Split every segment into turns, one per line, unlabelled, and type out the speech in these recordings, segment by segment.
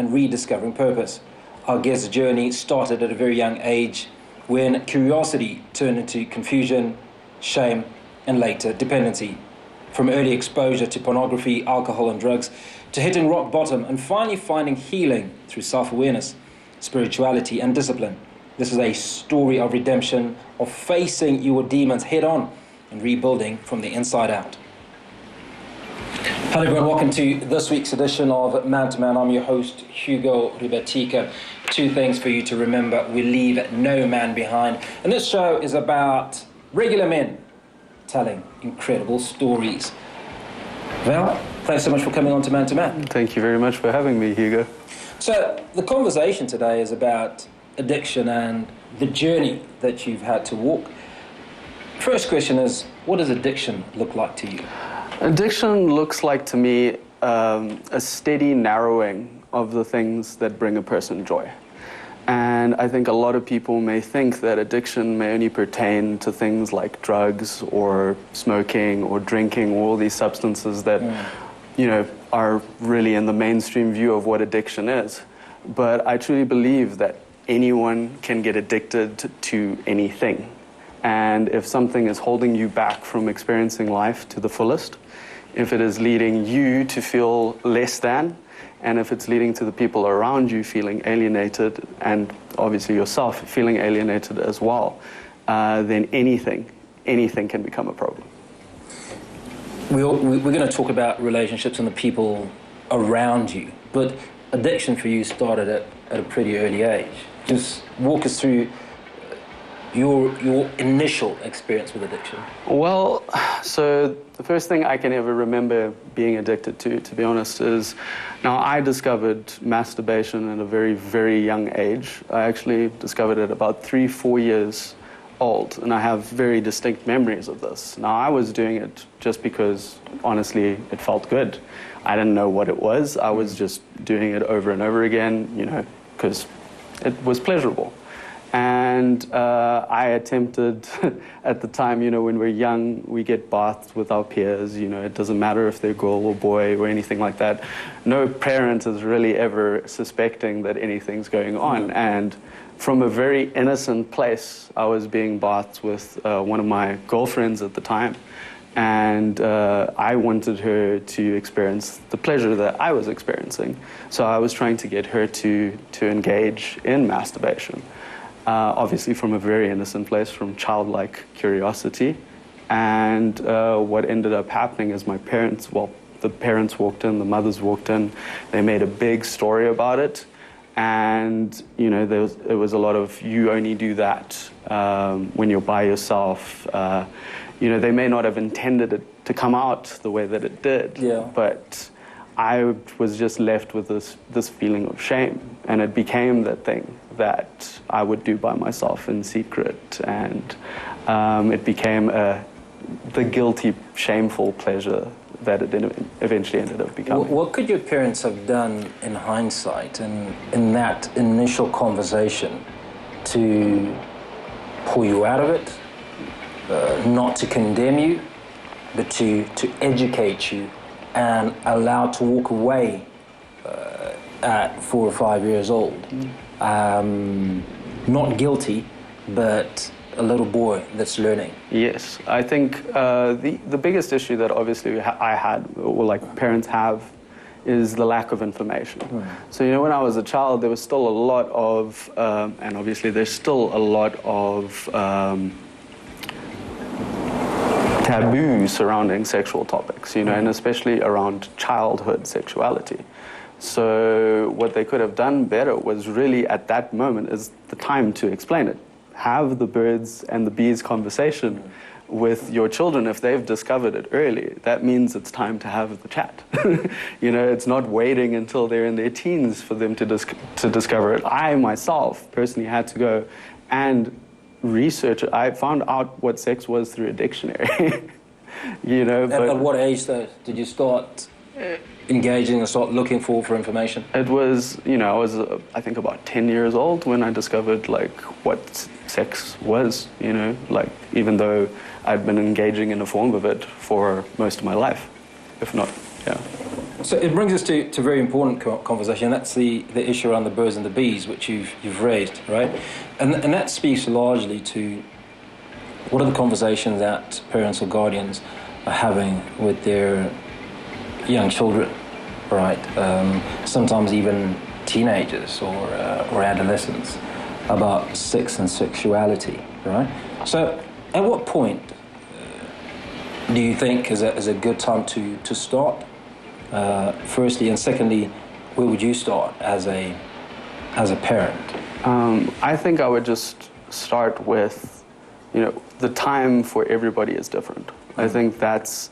and rediscovering purpose. Our guest's journey started at a very young age when curiosity turned into confusion, shame, and later dependency. From early exposure to pornography, alcohol, and drugs, to hitting rock bottom and finally finding healing through self-awareness, spirituality, and discipline. This is a story of redemption, of facing your demons head-on and rebuilding from the inside out. Hello everyone, welcome to this week's edition of Man to Man. I'm your host, Hugo Ribatica. Two things for you to remember: we leave no man behind. And this show is about regular men telling incredible stories. Val, thanks so much for coming on to Man.
Thank you very much for having me, Hugo.
So the conversation today is about addiction and the journey that you've had to walk. First question is, what does addiction look like to you?
Addiction looks like to me a steady narrowing of the things that bring a person joy. And I think a lot of people may think that addiction may only pertain to things like drugs or smoking or drinking, all these substances that, are really in the mainstream view of what addiction is. But I truly believe that anyone can get addicted to anything. And if something is holding you back from experiencing life to the fullest, if it is leading you to feel less than, and if it's leading to the people around you feeling alienated, and obviously yourself feeling alienated as well, then anything can become a problem.
We're going to talk about relationships and the people around you, but addiction for you started at a pretty early age. Just walk us through your initial experience with addiction. Well,
so the first thing I can ever remember being addicted to be honest, is, now I discovered masturbation at a very, very young age. I actually discovered it about 3-4 years old, and I have very distinct memories of this. Now, I was doing it just because, honestly, it felt good. I didn't know what it was. I was just doing it over and over again, because it was pleasurable. And I attempted, at the time, when we're young, we get bathed with our peers. It doesn't matter if they're girl or boy or anything like that. No parent is really ever suspecting that anything's going on. And from a very innocent place, I was being bathed with one of my girlfriends at the time. And I wanted her to experience the pleasure that I was experiencing. So I was trying to get her to engage in masturbation. Obviously from a very innocent place, from childlike curiosity. And what ended up happening is the parents walked in, the mothers walked in, they made a big story about it. And, it was a lot of, you only do that when you're by yourself. They may not have intended it to come out the way that it did, but I was just left with this feeling of shame. And it became that thing that I would do by myself in secret. And it became the guilty, shameful pleasure that it eventually ended up becoming.
What could your parents have done in hindsight and in that initial conversation to pull you out of it, not to condemn you, but to educate you and allow to walk away at 4 or 5 years old? Not guilty, but a little boy that's learning.
Yes, I think the biggest issue that obviously I had, or like parents have, is the lack of information. So, when I was a child, there was still a lot of, and obviously there's still a lot of taboo surrounding sexual topics, and especially around childhood sexuality. So what they could have done better was really, at that moment, is the time to explain it. Have the birds and the bees conversation with your children. If they've discovered it early, that means it's time to have the chat. It's not waiting until they're in their teens for them to discover it. I myself personally had to go and research it. I found out what sex was through a dictionary.
At what age, though, did you start engaging and start looking for information?
It was, I was, I think, about 10 years old when I discovered, what sex was, even though I'd been engaging in a form of it for most of my life, if not,
So it brings us to a very important conversation. That's the issue around the birds and the bees, which you've raised, right? And that speaks largely to what are the conversations that parents or guardians are having with their young children, right? Sometimes even teenagers or adolescents about sex and sexuality, right? So at what point do you think is a good time to start? Firstly, and secondly, where would you start as a parent?
I think I would just start with, the time for everybody is different. I think that's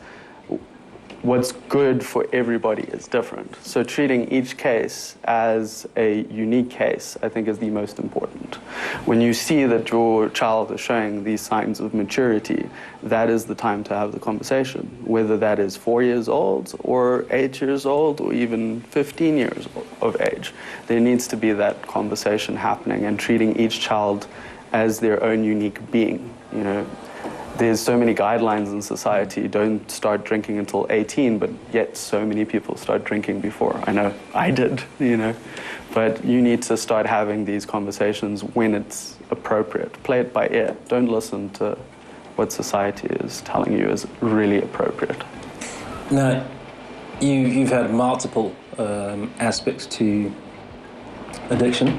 what's good for everybody is different. So treating each case as a unique case, I think, is the most important. When you see that your child is showing these signs of maturity, that is the time to have the conversation, whether that is 4 years old or 8 years old or even 15 years of age. There needs to be that conversation happening and treating each child as their own unique being. There's so many guidelines in society. Don't start drinking until 18, but yet so many people start drinking before. I know I did, But you need to start having these conversations when it's appropriate. Play it by ear. Don't listen to what society is telling you is really appropriate.
Now, you've had multiple aspects to addiction.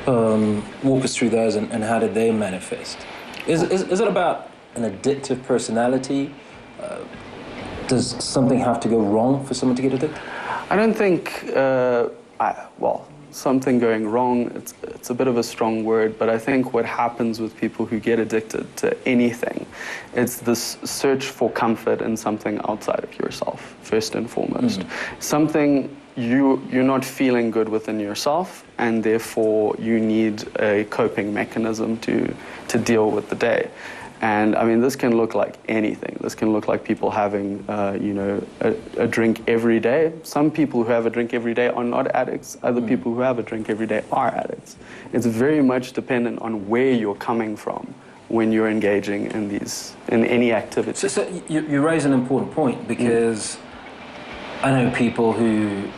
Walk us through those and how did they manifest? Is it about an addictive personality? Does something have to go wrong for someone to get addicted?
I don't think, something going wrong, it's a bit of a strong word, but I think what happens with people who get addicted to anything, it's this search for comfort in something outside of yourself, first and foremost. Something you're not feeling good within yourself, and therefore you need a coping mechanism to deal with the day. And I mean, this can look like anything. This can look like people having, a drink every day. Some people who have a drink every day are not addicts. Other people who have a drink every day are addicts. It's very much dependent on where you're coming from when you're engaging in any activity.
So you raise an important point, because I know people who,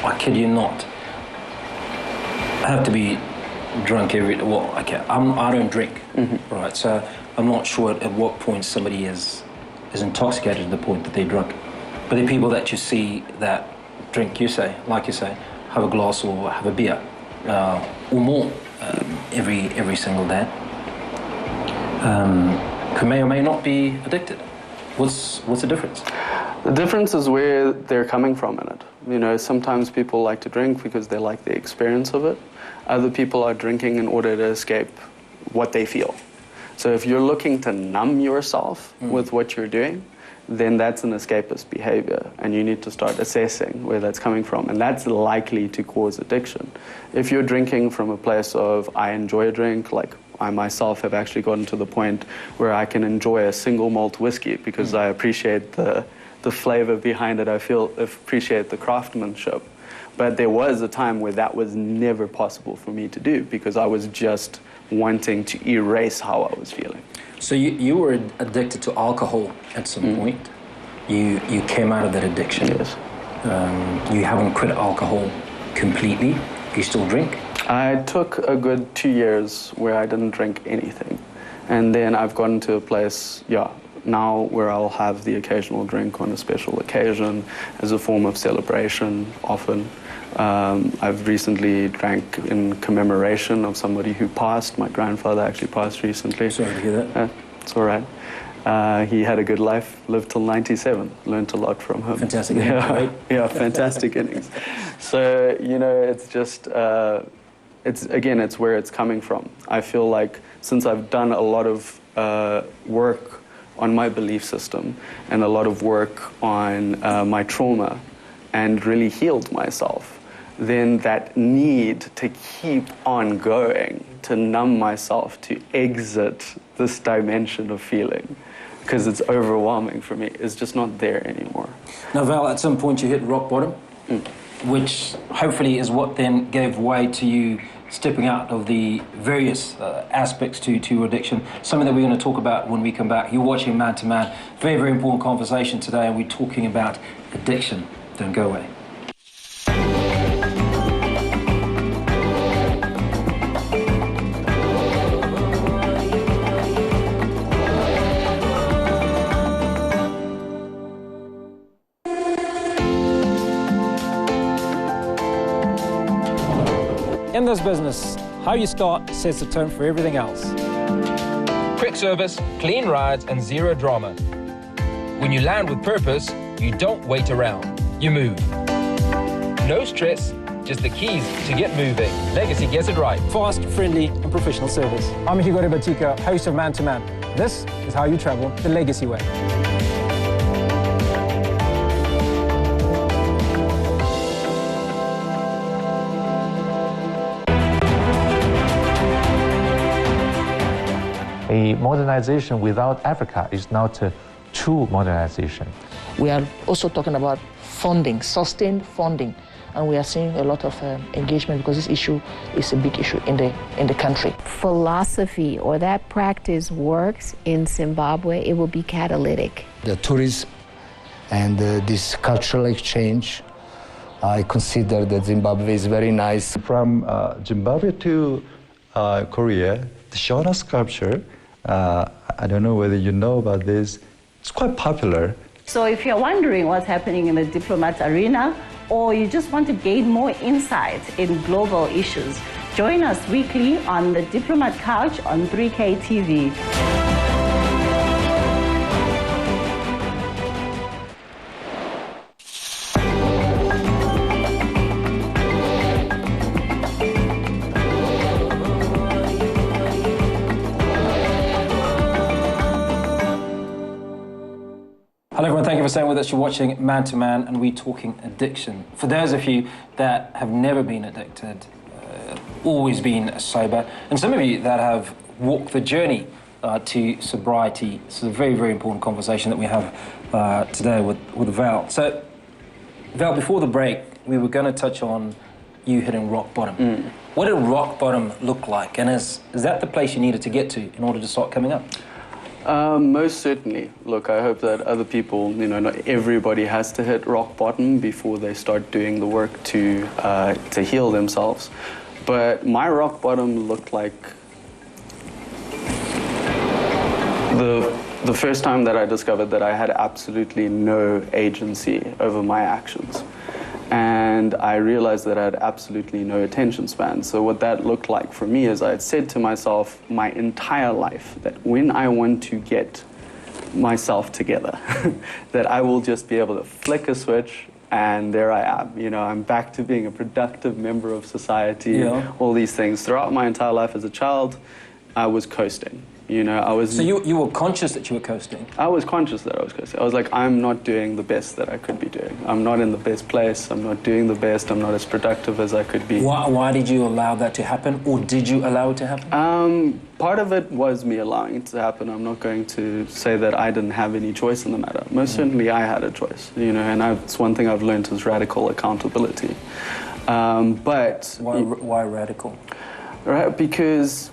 I kid you not, have to be drunk every day. Well, okay, I don't drink, right? So I'm not sure at what point somebody is intoxicated to the point that they're drunk. But there are people that you see that drink, like you say, have a glass or have a beer or more every single day, who may or may not be addicted. What's the difference?
The difference is where they're coming from in it. Sometimes people like to drink because they like the experience of it. Other people are drinking in order to escape what they feel. So if you're looking to numb yourself with what you're doing, then that's an escapist behavior, and you need to start assessing where that's coming from, and that's likely to cause addiction. If you're drinking from a place of, I enjoy a drink, like I myself have actually gotten to the point where I can enjoy a single malt whiskey because I appreciate the flavor behind it, appreciate the craftsmanship. But there was a time where that was never possible for me to do because I was just wanting to erase how I was feeling.
So you were addicted to alcohol at some point. You came out of that addiction.
Yes.
You haven't quit alcohol completely. You still drink?
I took a good 2 years where I didn't drink anything. And then I've gotten to a place, now where I'll have the occasional drink on a special occasion as a form of celebration, often. I've recently drank in commemoration of somebody who passed. My grandfather actually passed recently.
Sorry to hear that.
It's all right. He had a good life, lived till 97, learned a lot from him.
Fantastic innings, right?
Yeah, fantastic innings. So, it's just, it's where it's coming from. I feel like since I've done a lot of work on my belief system and a lot of work on my trauma and really healed myself, then that need to keep on going, to numb myself, to exit this dimension of feeling, because it's overwhelming for me, is just not there anymore.
Now, Val, at some point you hit rock bottom, which hopefully is what then gave way to you stepping out of the various aspects to your addiction, something that we're going to talk about when we come back. You're watching Man to Man. Very, very important conversation today, and we're talking about addiction. don't go away. In this business, how you start sets the tone for everything else.
Quick service, clean rides, and zero drama. When you land with purpose, you don't wait around, you move. No stress, just the keys to get moving. Legacy gets it right.
Fast, friendly, and professional service. I'm Hugo de Batica, host of Man to Man. This is how you travel the Legacy way.
A modernization without Africa is not a true modernization.
We are also talking about funding, sustained funding, and we are seeing a lot of engagement because this issue is a big issue in the country.
Philosophy or that practice works in Zimbabwe, it will be catalytic.
The tourism and this cultural exchange, I consider that Zimbabwe is very nice.
From Zimbabwe to Korea, the Shona sculpture, I don't know whether you know about this, it's quite popular.
So if you're wondering what's happening in the diplomat arena, or you just want to gain more insight in global issues, join us weekly on the Diplomat Couch on 3K TV.
Hello everyone, thank you for staying with us. You're watching Man to Man and we're talking addiction. For those of you that have never been addicted, always been sober, and some of you that have walked the journey to sobriety, this is a very, very important conversation that we have today with Val. So, Val, before the break, we were going to touch on you hitting rock bottom. What did rock bottom look like? And is that the place you needed to get to in order to start coming up?
Most certainly. Look, I hope that other people, not everybody has to hit rock bottom before they start doing the work to heal themselves. But my rock bottom looked like the first time that I discovered that I had absolutely no agency over my actions. And I realized that I had absolutely no attention span. So what that looked like for me is I had said to myself my entire life that when I want to get myself together, that I will just be able to flick a switch and there I am. I'm back to being a productive member of society, all these things. Throughout my entire life as a child, I was coasting. I was...
So you were conscious that you were coasting?
I was conscious that I was coasting. I was like, I'm not doing the best that I could be doing. I'm not in the best place. I'm not doing the best. I'm not as productive as I could be.
Why did you allow that to happen? Or did you allow it to happen?
Part of it was me allowing it to happen. I'm not going to say that I didn't have any choice in the matter. Most certainly I had a choice, and it's one thing I've learned is radical accountability. But...
Why radical?
Right, because...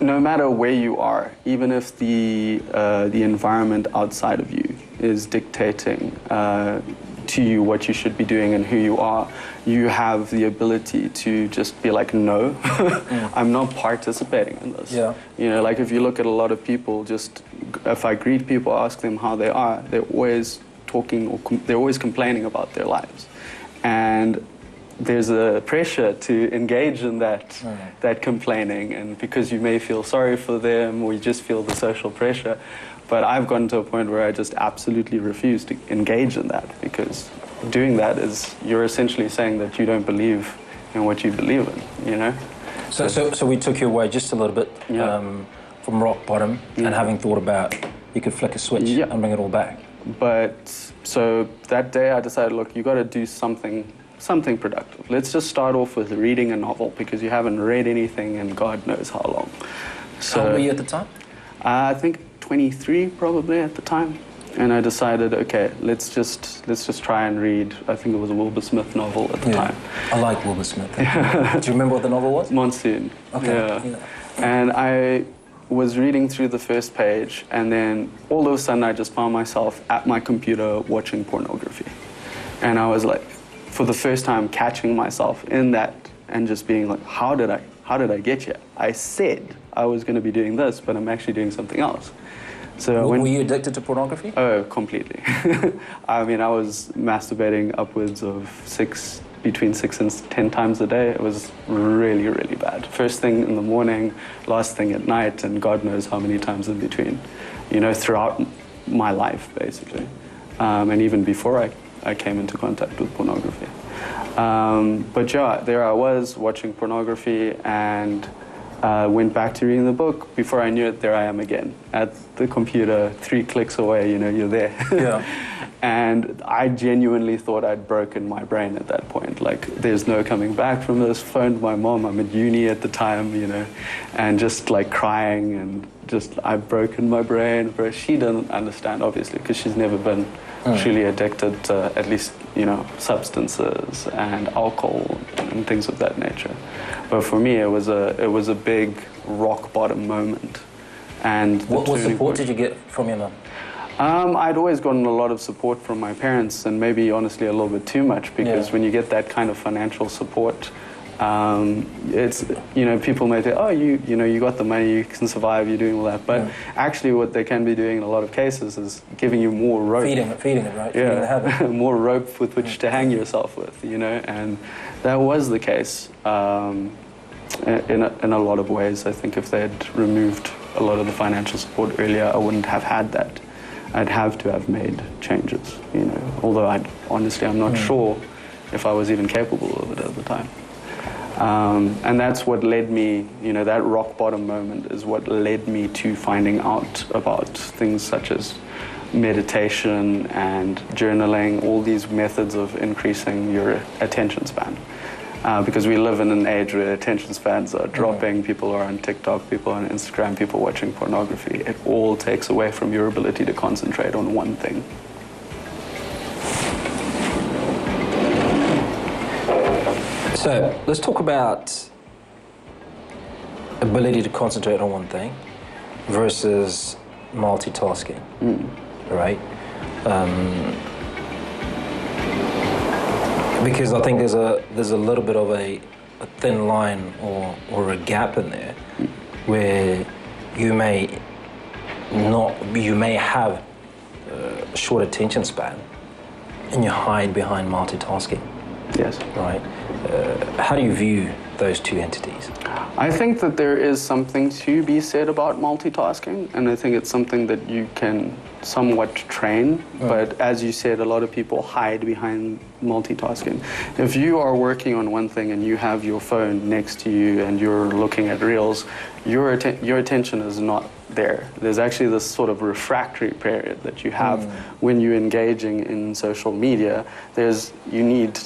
no matter where you are, even if the environment outside of you is dictating to you what you should be doing and who you are, you have the ability to just be like, no, I'm not participating in this. Like if you look at a lot of people, just if I greet people, ask them how they are, they're always talking or they're always complaining about their lives. And there's a pressure to engage in that complaining, and because you may feel sorry for them or you just feel the social pressure. But I've gotten to a point where I just absolutely refuse to engage in that, because doing that is, you're essentially saying that you don't believe in what you believe in,
So we took you away just a little bit from rock bottom and having thought about you could flick a switch and bring it all back.
But so that day I decided, look, you got to do something productive. Let's just start off with reading a novel, because you haven't read anything in God knows how long. So,
how old were you at the time?
I think 23 probably at the time. And I decided, okay, let's just try and read. I think it was a Wilbur Smith novel at the time.
I like Wilbur Smith. Do you remember what the novel was?
Monsoon.
Okay. Yeah.
And I was reading through the first page, and then all of a sudden I just found myself at my computer watching pornography. And I was like, for the first time, catching myself in that and just being like, how did I get here? I said I was going to be doing this, but I'm actually doing something else. So
were you addicted to pornography?
Oh, completely. I mean, I was masturbating upwards of between 6 and 10 times a day. It was really, really bad. First thing in the morning, last thing at night, and God knows how many times in between, throughout my life, basically. And even before I came into contact with pornography. But yeah, there I was watching pornography and went back to reading the book. Before I knew it, there I am again at the computer, 3 clicks away, you're there.
Yeah.
And I genuinely thought I'd broken my brain at that point. Like, there's no coming back from this. Phoned my mom, I'm at uni at the time, and just like crying and just, I've broken my brain. But she didn't understand, obviously, because she's never been truly addicted to at least, substances and alcohol and things of that nature. But for me, it was a big rock bottom moment. And
what support did you get from your mum?
I'd always gotten a lot of support from my parents, and maybe honestly a little bit too much, because when you get that kind of financial support, it's, people may think, oh, you got the money, you can survive, you're doing all that. But actually what they can be doing in a lot of cases is giving you more rope.
Feeding it, right?
Yeah,
Feeding the habit.
more rope with which to hang yourself with, and that was the case in a lot of ways. I think if they had removed a lot of the financial support earlier, I wouldn't have had that. I'd have to have made changes, although I'm not sure if I was even capable of it at the time. And that's what led me, that rock bottom moment is what led me to finding out about things such as meditation and journaling, all these methods of increasing your attention span. Because we live in an age where attention spans are dropping, people are on TikTok, people are on Instagram, people watching pornography. It all takes away from your ability to concentrate on one thing.
So let's talk about ability to concentrate on one thing versus multitasking, right? Because I think there's a little bit of a thin line or a gap in there where you may have a short attention span and you hide behind multitasking.
Yes.
Right. How do you view those two entities?
I think that there is something to be said about multitasking, and I think it's something that you can somewhat train, but as you said, a lot of people hide behind multitasking. If you are working on one thing and you have your phone next to you and you're looking at reels, your attention is not there. There's actually this sort of refractory period that you have when you're engaging in social media. You need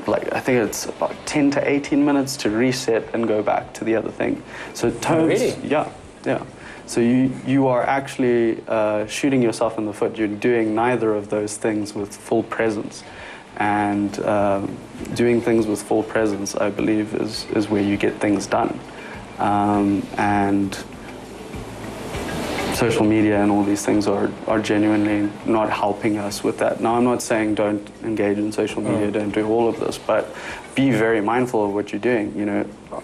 I think it's about 10 to 18 minutes to reset and go back to the other thing. So tones, yeah. So you are actually shooting yourself in the foot. You're doing neither of those things with full presence. And doing things with full presence, I believe, is where you get things done. And social media and all these things are genuinely not helping us with that. Now, I'm not saying don't engage in social media, don't do all of this, but be very mindful of what you're doing.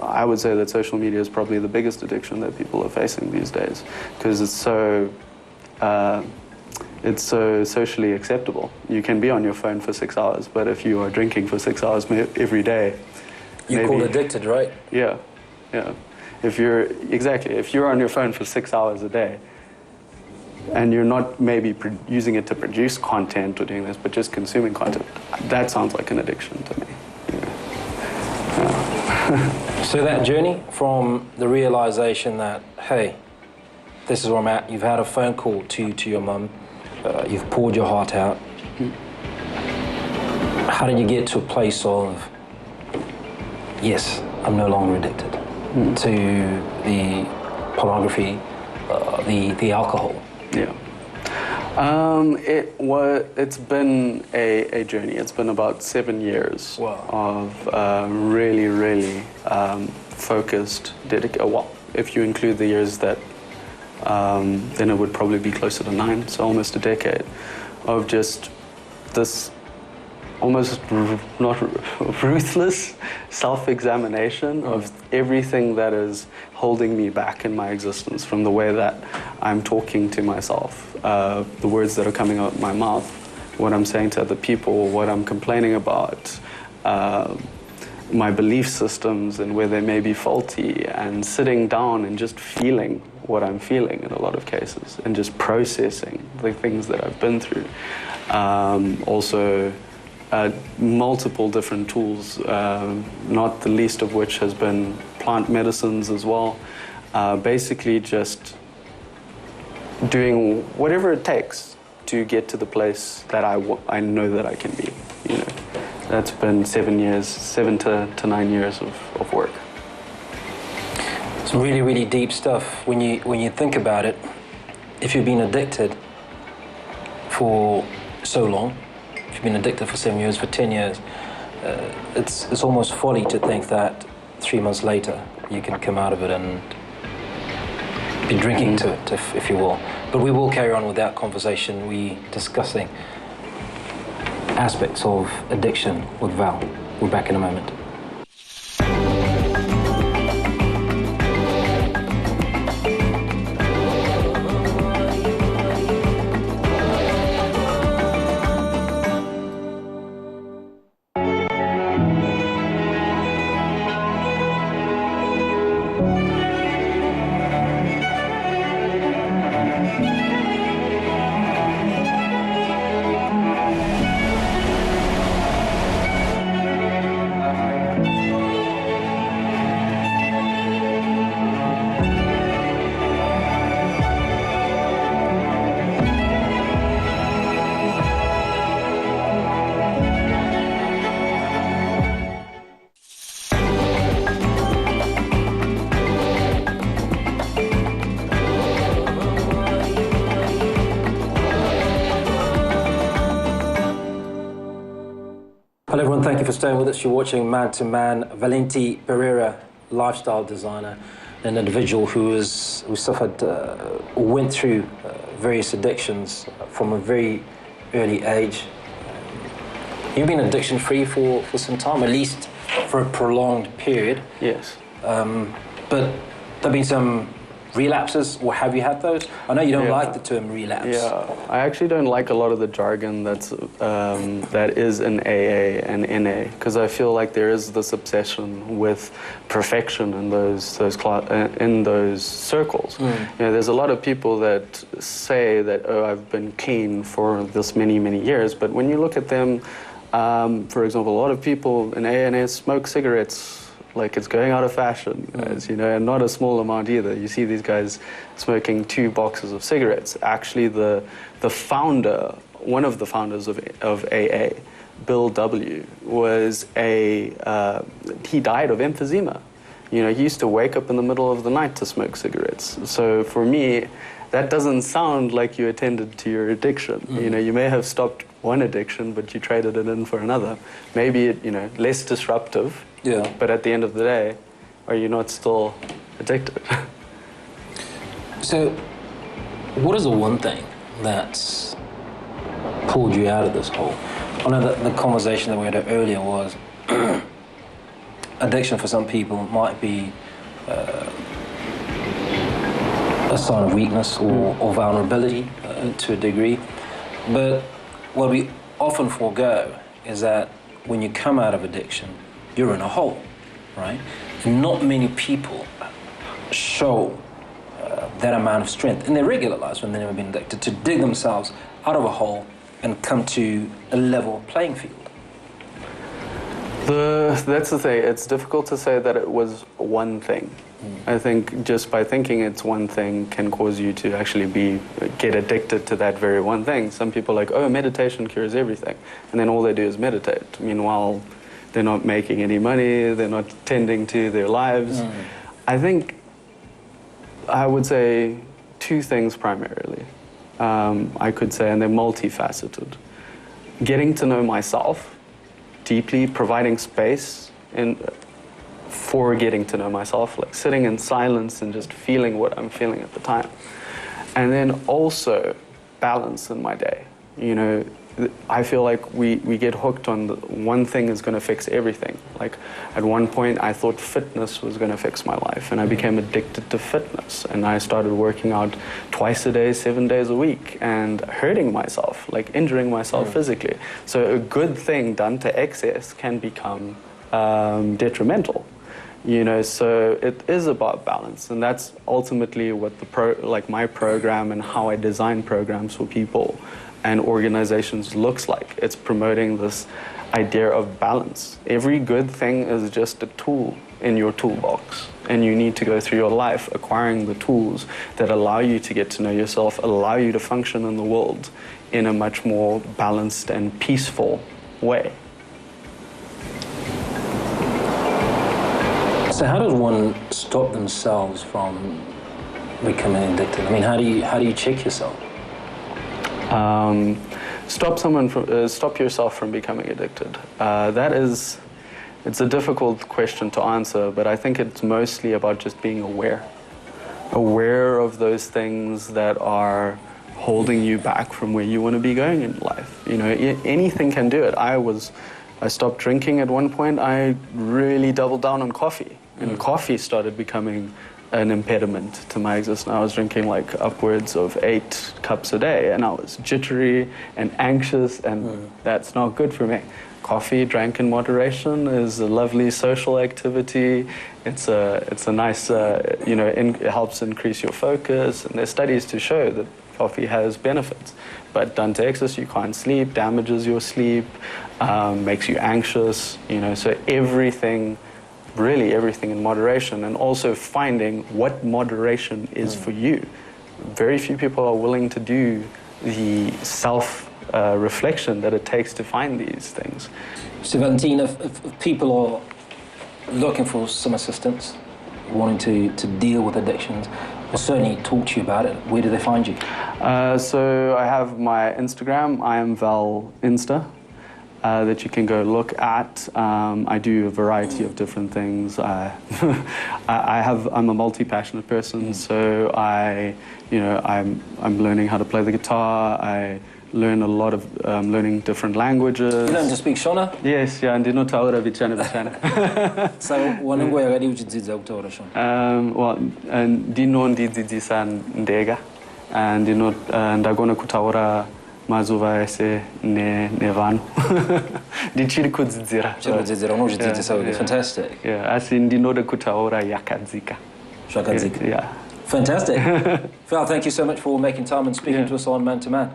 I would say that social media is probably the biggest addiction that people are facing these days, because it's so socially acceptable. You can be on your phone for 6 hours, but if you are drinking for 6 hours every day,
you're called addicted, right?
Yeah. If you're on your phone for 6 hours a day, and you're not maybe using it to produce content or doing this, but just consuming content, that sounds like an addiction to me.
So that journey from the realization that, hey, this is where I'm at, you've had a phone call to your mum, you've poured your heart out. How did you get to a place of, yes, I'm no longer addicted to the pornography, the alcohol?
Yeah. It's been a journey. It's been about 7 years of really, really focused dedication. Well, if you include the years that, then it would probably be closer to 9, so almost a decade of just this almost not ruthless self-examination of everything that is holding me back in my existence, from the way that I'm talking to myself, the words that are coming out of my mouth, what I'm saying to other people, what I'm complaining about, my belief systems and where they may be faulty, and sitting down and just feeling what I'm feeling in a lot of cases, and just processing the things that I've been through. Also, multiple different tools, not the least of which has been plant medicines as well. Basically just doing whatever it takes to get to the place that I know that I can be, you know. That's been 7 to 9 years of work.
Some really, really deep stuff. When you think about it, if you've been addicted for so long, if you've been addicted for 7 years, for 10 years, it's almost folly to think that 3 months later you can come out of it and be drinking to it, if you will. But we will carry on with that conversation. We're discussing aspects of addiction with Val. We're back in a moment. Hello everyone, thank you for staying with us. You're watching Man to Man. Valenti Pereira, lifestyle designer, an individual who suffered, went through various addictions from a very early age. You've been addiction free for some time, at least for a prolonged period.
Yes.
But there have been some relapses, or have you had those? I know you don't like the term relapse.
Yeah, I actually don't like a lot of the jargon that is in AA and NA, because I feel like there is this obsession with perfection in those circles. You know, there's a lot of people that say that, oh, I've been clean for this many years, but when you look at them, for example, a lot of people in AA and NA smoke cigarettes like it's going out of fashion, guys, you know, and not a small amount either. You see these guys smoking 2 boxes of cigarettes. Actually, the founder, one of the founders of AA, Bill W., was he died of emphysema. You know, he used to wake up in the middle of the night to smoke cigarettes. So for me, that doesn't sound like you attended to your addiction. You know, you may have stopped one addiction, but you traded it in for another. Maybe it, you know, less disruptive. Yeah. But at the end of the day, are you not still addicted?
So, what is the one thing that's pulled you out of this hole? I know that the conversation that we had earlier was addiction for some people might be a sign of weakness or vulnerability to a degree. But what we often forego is that when you come out of addiction, you're in a hole, right? And not many people show that amount of strength in their regular lives when they've never been addicted to dig themselves out of a hole and come to a level playing field.
That's the thing. It's difficult to say that it was one thing. I think just by thinking it's one thing can cause you to actually get addicted to that very one thing. Some people are like, oh, meditation cures everything. And then all they do is meditate. Meanwhile, they're not making any money, they're not tending to their lives. I think I would say 2 things primarily. I could say, and they're multifaceted. Getting to know myself deeply, providing space for getting to know myself, like sitting in silence and just feeling what I'm feeling at the time. And then also balance in my day. You know, I feel like we get hooked on one thing is going to fix everything. Like at one point I thought fitness was going to fix my life, and I became addicted to fitness, and I started working out twice a day, 7 days a week, and hurting myself, like injuring myself physically. So a good thing done to excess can become detrimental. You know, so it is about balance, and that's ultimately what my program and how I design programs for people and organizations looks like. It's promoting this idea of balance. Every good thing is just a tool in your toolbox, and you need to go through your life acquiring the tools that allow you to get to know yourself, allow you to function in the world in a much more balanced and peaceful way.
So how does one stop themselves from becoming addicted? I mean, how do you check yourself?
Stop yourself from becoming addicted. It's a difficult question to answer, but I think it's mostly about just being aware of those things that are holding you back from where you want to be going in life. You know, anything can do it. I stopped drinking at one point. I really doubled down on coffee, and coffee started becoming an impediment to my existence. I was drinking like upwards of 8 cups a day, and I was jittery and anxious, and that's not good for me. Coffee drank in moderation is a lovely social activity. It's a nice, it helps increase your focus, and there's studies to show that coffee has benefits. But done to excess, you can't sleep, damages your sleep, makes you anxious, you know, so really everything in moderation, and also finding what moderation is for you. Very few people are willing to do the self-reflection that it takes to find these things.
So Valentina, if people are looking for some assistance, wanting to deal with addictions, or certainly talk to you about it, where do they find you?
So I have my Instagram, I am Val Insta. That you can go look at. I do a variety of different things. I'm a multi-passionate person, so I'm learning how to play the guitar. I learn a lot of learning different languages.
You learn to speak Shona?
Yes, yeah, ndino taura vichana.
So wanengo yakadi uchidzidza kutaura Shona?
Well, ndino ndidzidzisa ndega, ndagona kutaura mazuva ese nevanhu ndichiri kudzidzira.
Fantastic.
Yeah, asi ndinoda kutaura yakadzika.
Zvakadzika.
Yeah.
Fantastic. Val, thank you so much for making time and speaking to us on Man to Man.